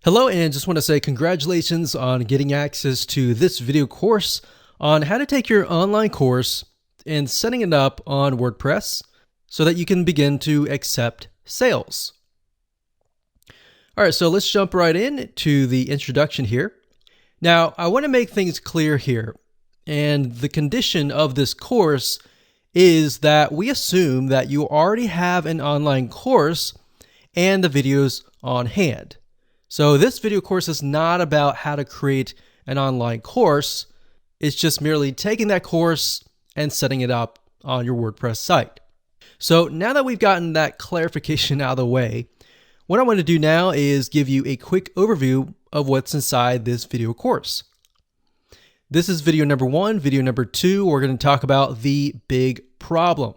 Hello, and just want to say congratulations on getting access to this video course on how to take your online course and setting it up on WordPress so that you can begin to accept sales. All right, so let's jump right in to the introduction here. Now, I want to make things clear here, and the condition of this course is that we assume that you already have an online course and the videos on hand. So this video course is not about how to create an online course. It's just merely taking that course and setting it up on your WordPress site. So now that we've gotten that clarification out of the way, what I want to do now is give you a quick overview of what's inside this video course. This is video number 1. Video number 2, we're going to talk about the big problem.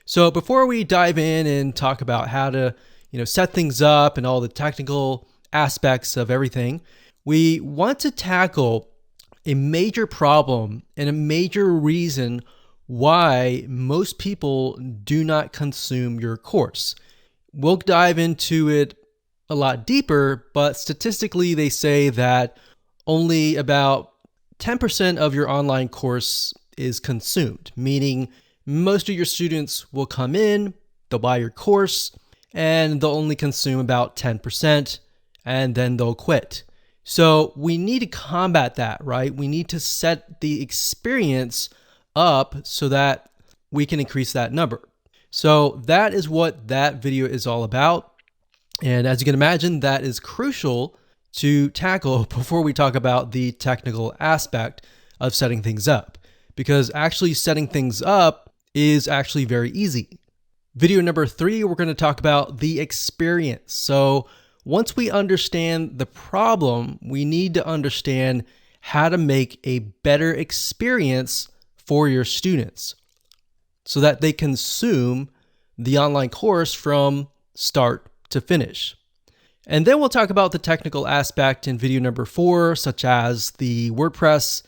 So before we dive in and talk about how to set things up and all the technical aspects of everything, we want to tackle a major problem and a major reason why most people do not consume your course. We'll dive into it a lot deeper, but statistically they say that only about 10% of your online course is consumed, meaning most of your students will come in, they'll buy your course, and they'll only consume about 10%. And then they'll quit. So we need to combat that, right? We need to set the experience up so that we can increase that number. So that is what that video is all about. And as you can imagine, that is crucial to tackle before we talk about the technical aspect of setting things up, because actually setting things up is actually very easy. Video number 3, we're going to talk about the experience. So once we understand the problem, we need to understand how to make a better experience for your students so that they consume the online course from start to finish. And then we'll talk about the technical aspect in video number 4, such as the WordPress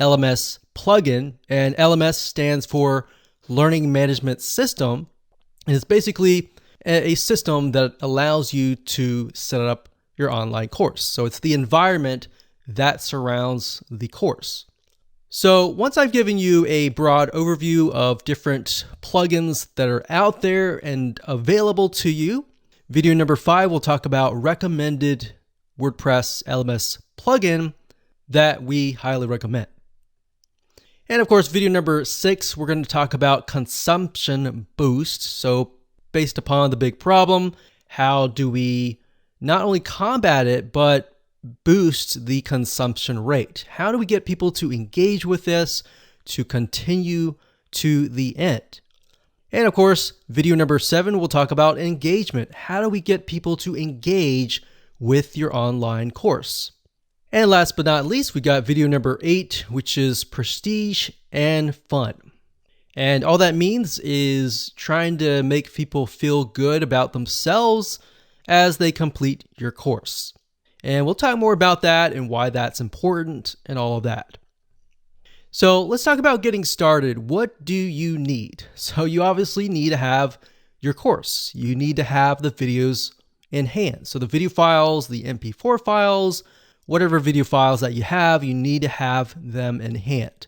LMS plugin. And LMS stands for Learning Management System. And it's basically a system that allows you to set up your online course. So it's the environment that surrounds the course. So once I've given you a broad overview of different plugins that are out there and available to you, video number 5 will talk about recommended WordPress LMS plugin that we highly recommend. And of course, video number 6, we're going to talk about consumption boost. So based upon the big problem, how do we not only combat it, but boost the consumption rate? How do we get people to engage with this, to continue to the end? And of course, video number 7, we'll talk about engagement. How do we get people to engage with your online course? And last but not least, we got video number 8, which is prestige and fun. And all that means is trying to make people feel good about themselves as they complete your course. And we'll talk more about that and why that's important and all of that. So let's talk about getting started. What do you need? So you obviously need to have your course. You need to have the videos in hand. So the video files, the MP4 files, whatever video files that you have, you need to have them in hand.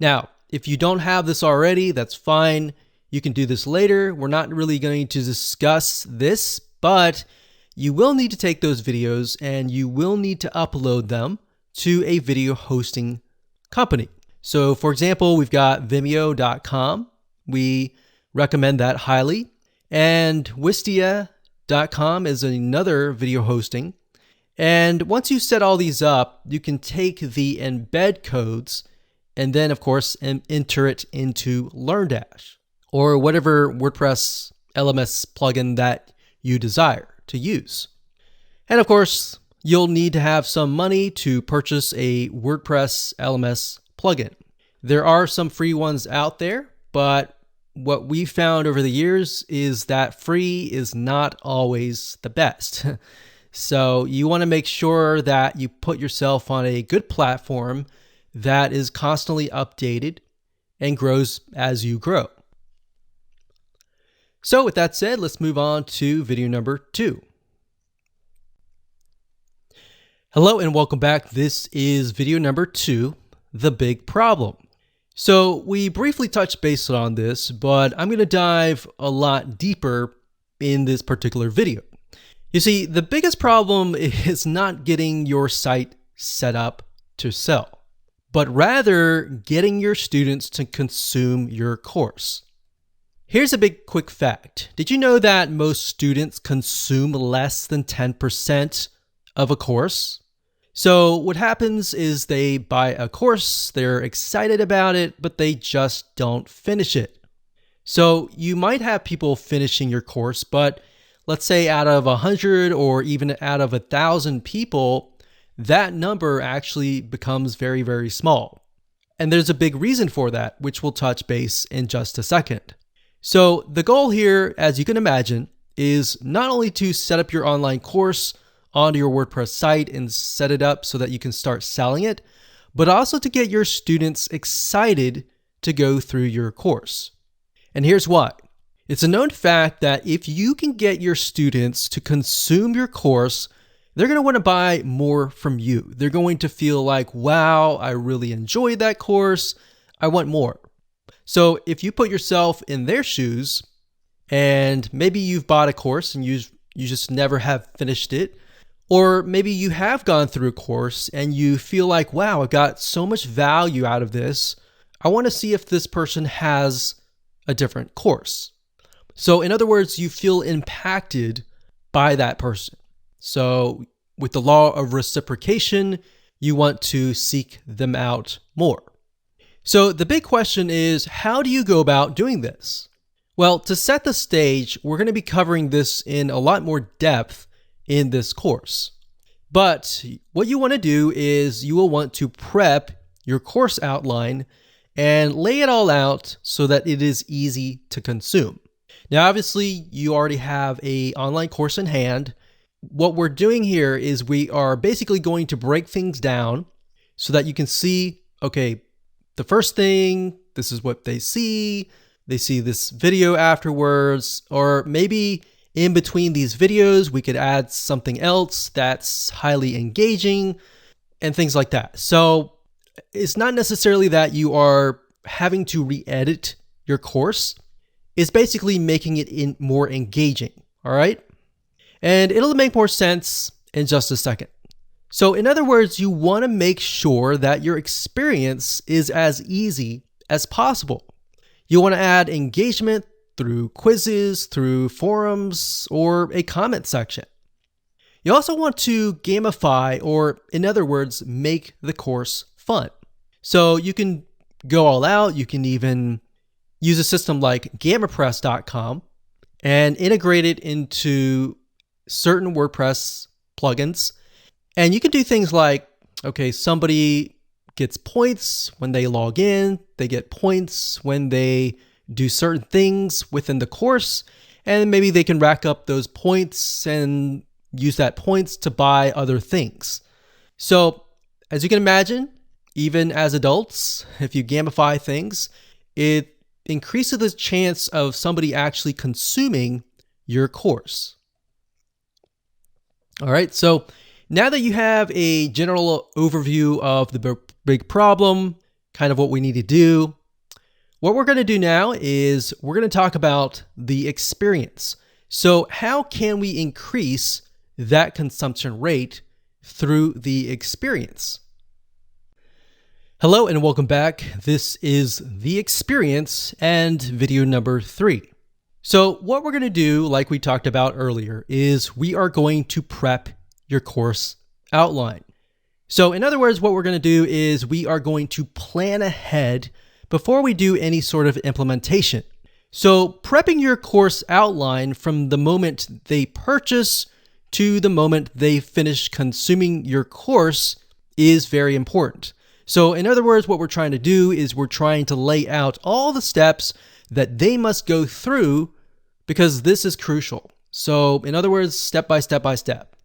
Now, if you don't have this already, that's fine. You can do this later. We're not really going to discuss this, but you will need to take those videos and you will need to upload them to a video hosting company. So for example, we've got Vimeo.com. We recommend that highly. And Wistia.com is another video hosting. And once you set all these up, you can take the embed codes and then, of course, enter it into LearnDash or whatever WordPress LMS plugin that you desire to use. And of course, you'll need to have some money to purchase a WordPress LMS plugin. There are some free ones out there, but what we found over the years is that free is not always the best. So you want to make sure that you put yourself on a good platform that is constantly updated and grows as you grow. So with that said, let's move on to video number 2. Hello and welcome back. This is video number 2, the big problem. So we briefly touched base on this, but I'm going to dive a lot deeper in this particular video. You see, the biggest problem is not getting your site set up to sell, but rather getting your students to consume your course. Here's a big quick fact. Did you know that most students consume less than 10% of a course? So what happens is they buy a course, they're excited about it, but they just don't finish it. So you might have people finishing your course, but let's say out of 100 or even out of 1,000 people, that number actually becomes very, very small. And there's a big reason for that, which we'll touch base in just a second. So the goal here, as you can imagine, is not only to set up your online course onto your WordPress site and set it up so that you can start selling it, but also to get your students excited to go through your course. And here's why. It's a known fact that if you can get your students to consume your course, they're going to want to buy more from you. They're going to feel like, wow, I really enjoyed that course. I want more. So if you put yourself in their shoes, and maybe you've bought a course and you just never have finished it, or maybe you have gone through a course and you feel like, wow, I got so much value out of this. I want to see if this person has a different course. So in other words, you feel impacted by that person. So with the law of reciprocation, you want to seek them out more. So the big question is, how do you go about doing this? Well, to set the stage, we're going to be covering this in a lot more depth in this course. But what you want to do is you will want to prep your course outline and lay it all out so that it is easy to consume. Now, obviously, you already have an online course in hand. What we're doing here is we are basically going to break things down so that you can see, okay, the first thing, this is what they see. They see this video afterwards, or maybe in between these videos, we could add something else that's highly engaging and things like that. So it's not necessarily that you are having to re-edit your course. It's basically making it more engaging, all right? And it'll make more sense in just a second. So in other words, you want to make sure that your experience is as easy as possible. You want to add engagement through quizzes, through forums, or a comment section. You also want to gamify, or in other words, make the course fun. So you can go all out. You can even use a system like gamipress.com and integrate it into certain WordPress plugins. And you can do things like, okay, somebody gets points when they log in, they get points when they do certain things within the course, and maybe they can rack up those points and use that points to buy other things. So as you can imagine, even as adults, if you gamify things, it increases the chance of somebody actually consuming your course. All right, so now that you have a general overview of the big problem, kind of what we need to do, what we're going to do now is we're going to talk about the experience. So how can we increase that consumption rate through the experience? Hello and welcome back. This is the experience and video number 3. So what we're going to do, like we talked about earlier, is we are going to prep your course outline. So in other words, what we're going to do is we are going to plan ahead before we do any sort of implementation. So prepping your course outline from the moment they purchase to the moment they finish consuming your course is very important. So in other words, what we're trying to do is we're trying to lay out all the steps that they must go through because this is crucial. So in other words, step by step by step.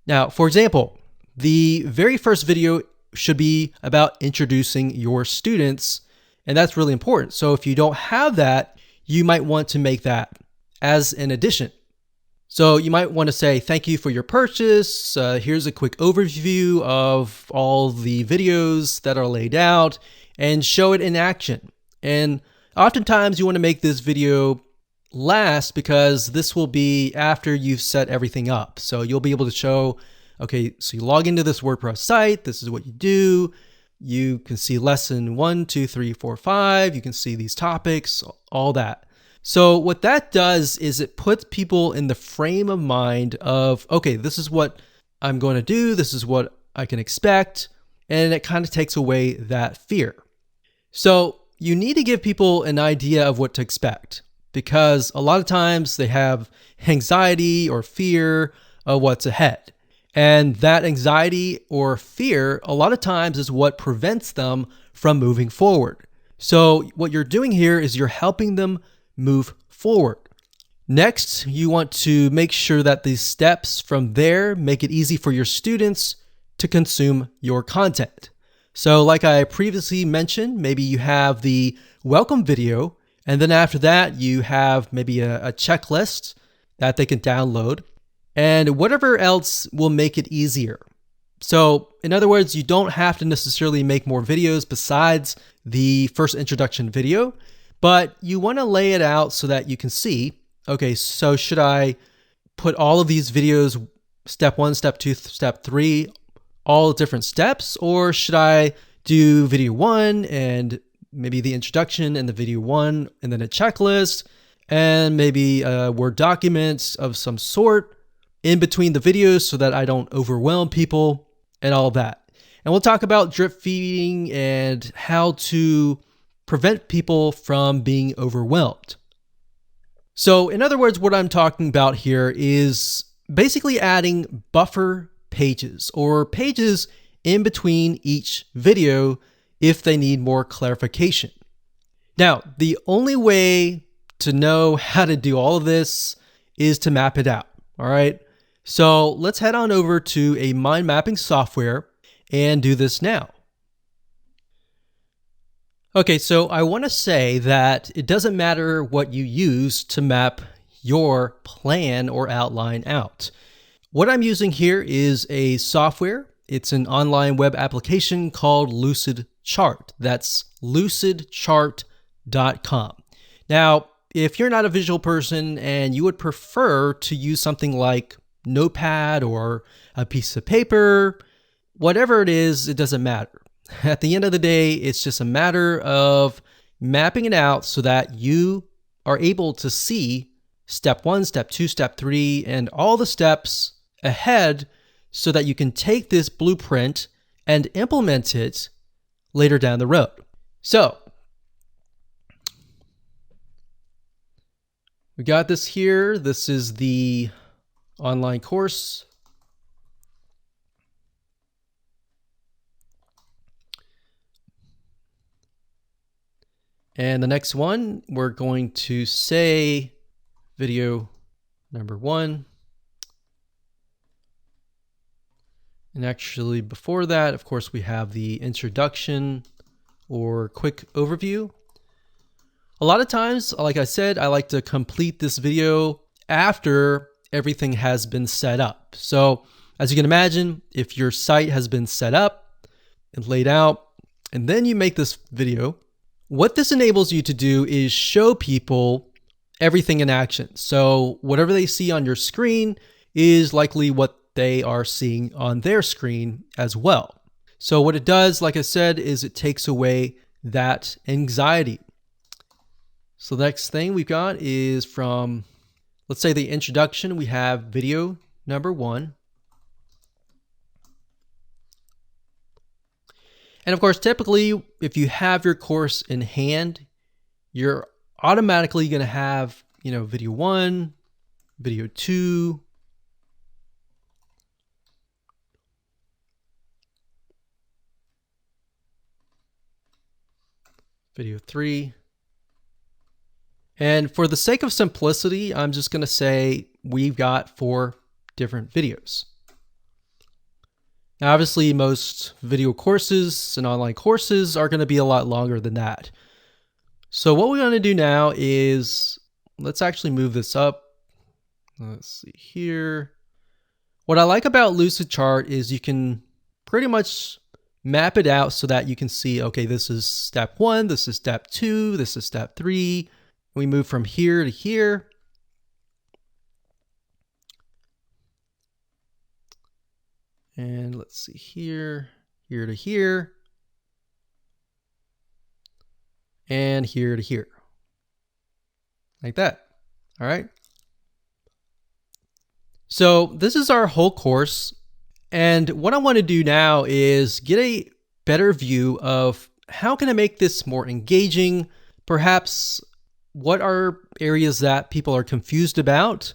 Now, for example, the very first video should be about introducing your students, and that's really important. So if you don't have that, you might want to make that as an addition. So you might want to say, thank you for your purchase. Here's a quick overview of all the videos that are laid out, and show it in action. And oftentimes you want to make this video last because this will be after you've set everything up. So you'll be able to show, okay, so you log into this WordPress site. This is what you do. You can see lesson 1, 2, 3, 4, 5. You can see these topics, all that. So what that does is it puts people in the frame of mind of, okay, this is what I'm going to do. This is what I can expect. And it kind of takes away that fear. So you need to give people an idea of what to expect, because a lot of times they have anxiety or fear of what's ahead. And that anxiety or fear, a lot of times, is what prevents them from moving forward. So what you're doing here is you're helping them move forward. Next, you want to make sure that these steps from there make it easy for your students to consume your content. So like I previously mentioned, maybe you have the welcome video, and then after that, you have maybe a checklist that they can download, and whatever else will make it easier. So in other words, you don't have to necessarily make more videos besides the first introduction video, but you want to lay it out so that you can see, okay, so should I put all of these videos, step 1, step 2, step 3, all different steps, or should I do video 1 and maybe the introduction and the video 1 and then a checklist and maybe a Word document of some sort in between the videos so that I don't overwhelm people and all of that. And we'll talk about drip feeding and how to prevent people from being overwhelmed. So in other words, what I'm talking about here is basically adding buffer pages or pages in between each video if they need more clarification. Now, the only way to know how to do all of this is to map it out. All right. So let's head on over to a mind mapping software and do this now. Okay, so I want to say that it doesn't matter what you use to map your plan or outline out. What I'm using here is a software. It's an online web application called Lucid Chart. That's lucidchart.com. Now, if you're not a visual person and you would prefer to use something like Notepad or a piece of paper, whatever it is, it doesn't matter. At the end of the day, it's just a matter of mapping it out so that you are able to see step 1, step 2, step 3, and all the steps ahead so that you can take this blueprint and implement it later down the road. So we got this here. This is the online course. And the next one, we're going to say video number 1. And actually before that, of course, we have the introduction or quick overview. A lot of times, like I said, I like to complete this video after everything has been set up. So as you can imagine, if your site has been set up and laid out, and then you make this video, what this enables you to do is show people everything in action. So whatever they see on your screen is likely what they are seeing on their screen as well. So what it does, like I said, is it takes away that anxiety. So the next thing we've got is from, let's say, the introduction. We have video number 1. And of course, typically, if you have your course in hand, you're automatically going to have, video 1, video 2, video 3. And for the sake of simplicity, I'm just going to say we've got 4 different videos. Now, obviously, most video courses and online courses are going to be a lot longer than that. So what we're going to do now is, let's actually move this up Let's see here. What I like about Lucidchart is you can pretty much map it out so that you can see, okay, this is step 1, this is step 2, this is step 3. We move from here to here. And let's see here, here to here, and here to here. Like that. All right. So this is our whole course. And what I want to do now is get a better view of how can I make this more engaging? Perhaps what are areas that people are confused about?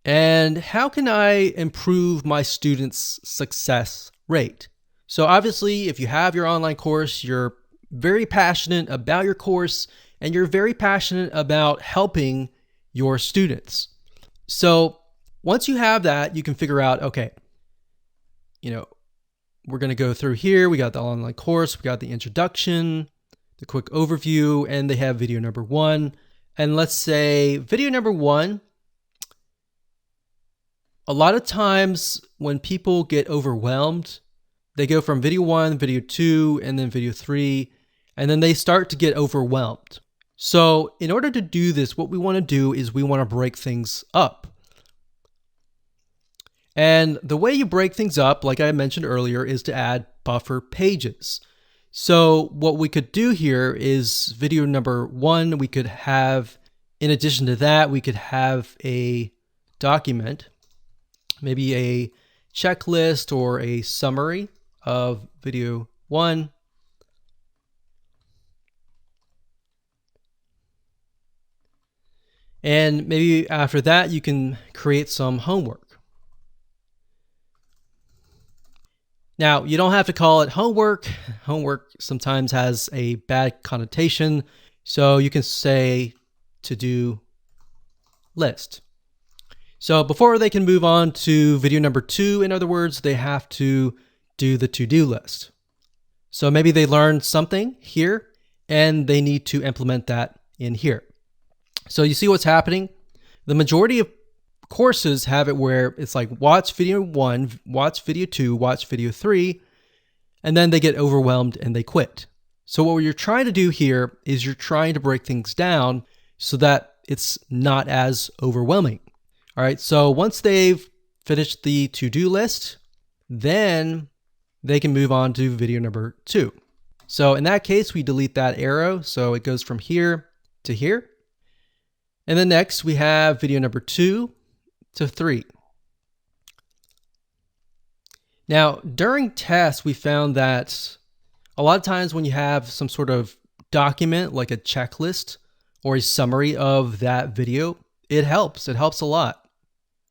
And how can I improve my students' success rate? So obviously, if you have your online course, you're very passionate about your course and you're very passionate about helping your students. So once you have that, you can figure out, okay, we're going to go through here. We got the online course, we got the introduction, the quick overview, and they have video number 1. And let's say video number 1, a lot of times when people get overwhelmed, they go from video 1, video 2, and then video 3, and then they start to get overwhelmed. So in order to do this, what we want to do is we want to break things up. And the way you break things up, like I mentioned earlier, is to add buffer pages. So what we could do here is video number 1, we could have, in addition to that, we could have a document, maybe a checklist or a summary of video 1. And maybe after that, you can create some homework. Now, you don't have to call it homework. Homework sometimes has a bad connotation. So you can say to-do list. So before they can move on to video number 2, in other words, they have to do the to-do list. So maybe they learned something here and they need to implement that in here. So you see what's happening? The majority of courses have it where it's like watch video 1, watch video 2, watch video 3, and then they get overwhelmed and they quit. So what you're trying to do here is you're trying to break things down so that it's not as overwhelming. All right, so once they've finished the to-do list, then they can move on to video number 2. So in that case, we delete that arrow. So it goes from here to here. And then next we have video number 2 to 3. Now, during tests, we found that a lot of times when you have some sort of document like a checklist or a summary of that video, it helps. It helps a lot.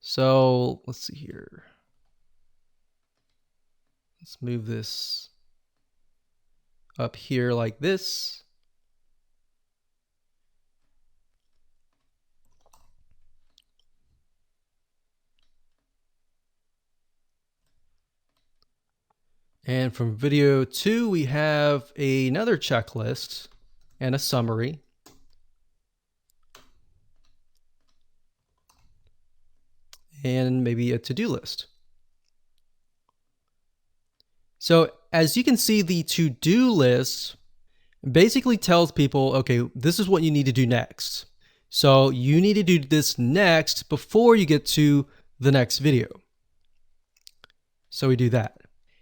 So let's see here. Let's move this up here like this. And from video 2, we have another checklist and a summary. And maybe a to-do list. So as you can see, the to-do list basically tells people, okay, this is what you need to do next. So you need to do this next before you get to the next video. So we do that.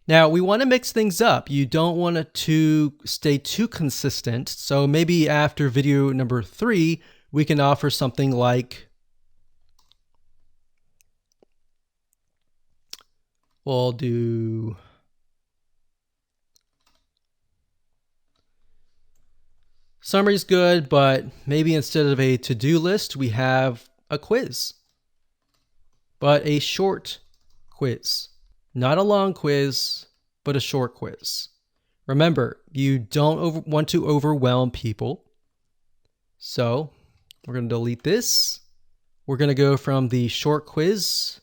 Now we want to mix things up. You don't want it to stay too consistent. So maybe after video number 3, we can offer something like, we'll do summary's good, but maybe instead of a to-do list, we have a quiz, but a short quiz. Not a long quiz, but a short quiz. Remember, you don't want to overwhelm people. So we're going to delete this. We're going to go from the short quiz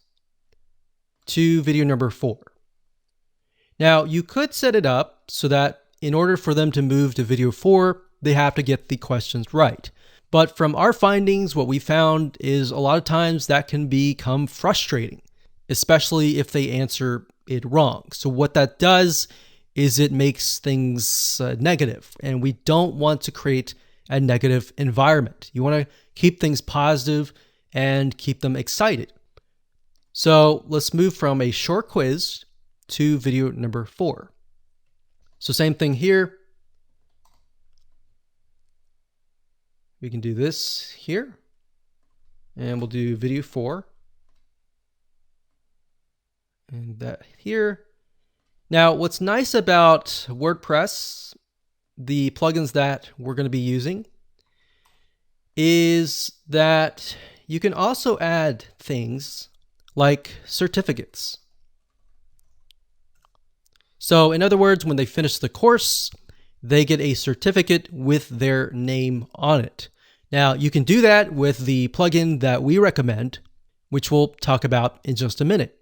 to video number 4. Now, you could set it up so that in order for them to move to video 4, they have to get the questions right. But from our findings, what we found is a lot of times that can become frustrating, especially if they answer it wrong. So what that does is it makes things negative, and we don't want to create a negative environment. You want to keep things positive and keep them excited. So let's move from a short quiz to video number 4. So same thing here. We can do this here, and we'll do video 4. And that here. Now, what's nice about WordPress, the plugins that we're going to be using, is that you can also add things like certificates. So in other words, when they finish the course, they get a certificate with their name on it. Now, you can do that with the plugin that we recommend, which we'll talk about in just a minute.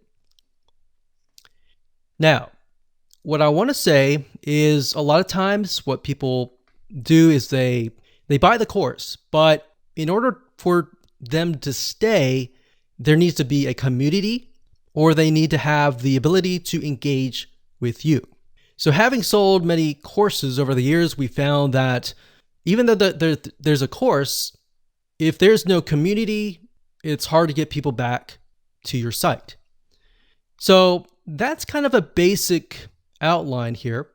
Now, what I want to say is a lot of times what people do is they buy the course, but in order for them to stay, there needs to be a community, or they need to have the ability to engage with you. So having sold many courses over the years, we found that even though there's a course, if there's no community, it's hard to get people back to your site. So that's kind of a basic outline here.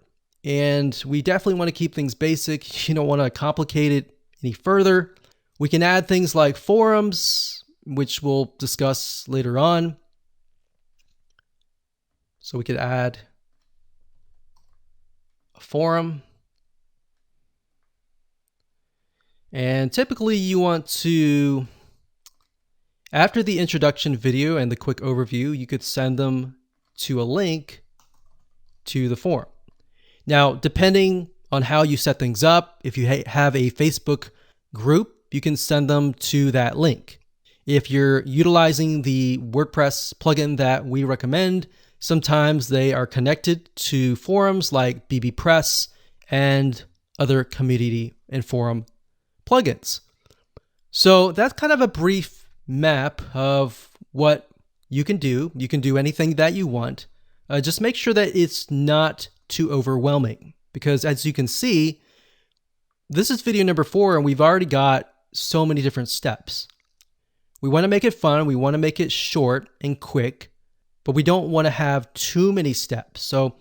And we definitely want to keep things basic. You don't want to complicate it any further. We can add things like forums, which we'll discuss later on. So we could add a forum. And typically you want to, after the introduction video and the quick overview, you could send them to a link to the forum. Now, depending on how you set things up, if you have a Facebook group, you can send them to that link. If you're utilizing the WordPress plugin that we recommend, sometimes they are connected to forums like BBPress and other community and forum plugins. So that's kind of a brief map of what you can do. You can do anything that you want. Just make sure that it's not too overwhelming, because as you can see, this is video number 4 and we've already got so many different steps. We want to make it fun. We want to make it short and quick, but we don't want to have too many steps. So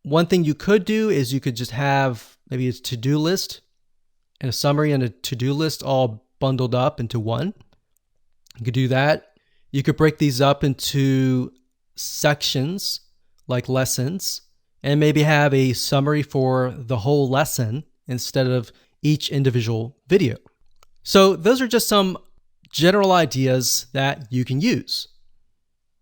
one thing you could do is you could just have maybe a to-do list and a summary and a to-do list all bundled up into one. You could do that. You could break these up into sections like lessons and maybe have a summary for the whole lesson instead of each individual video. So those are just some general ideas that you can use.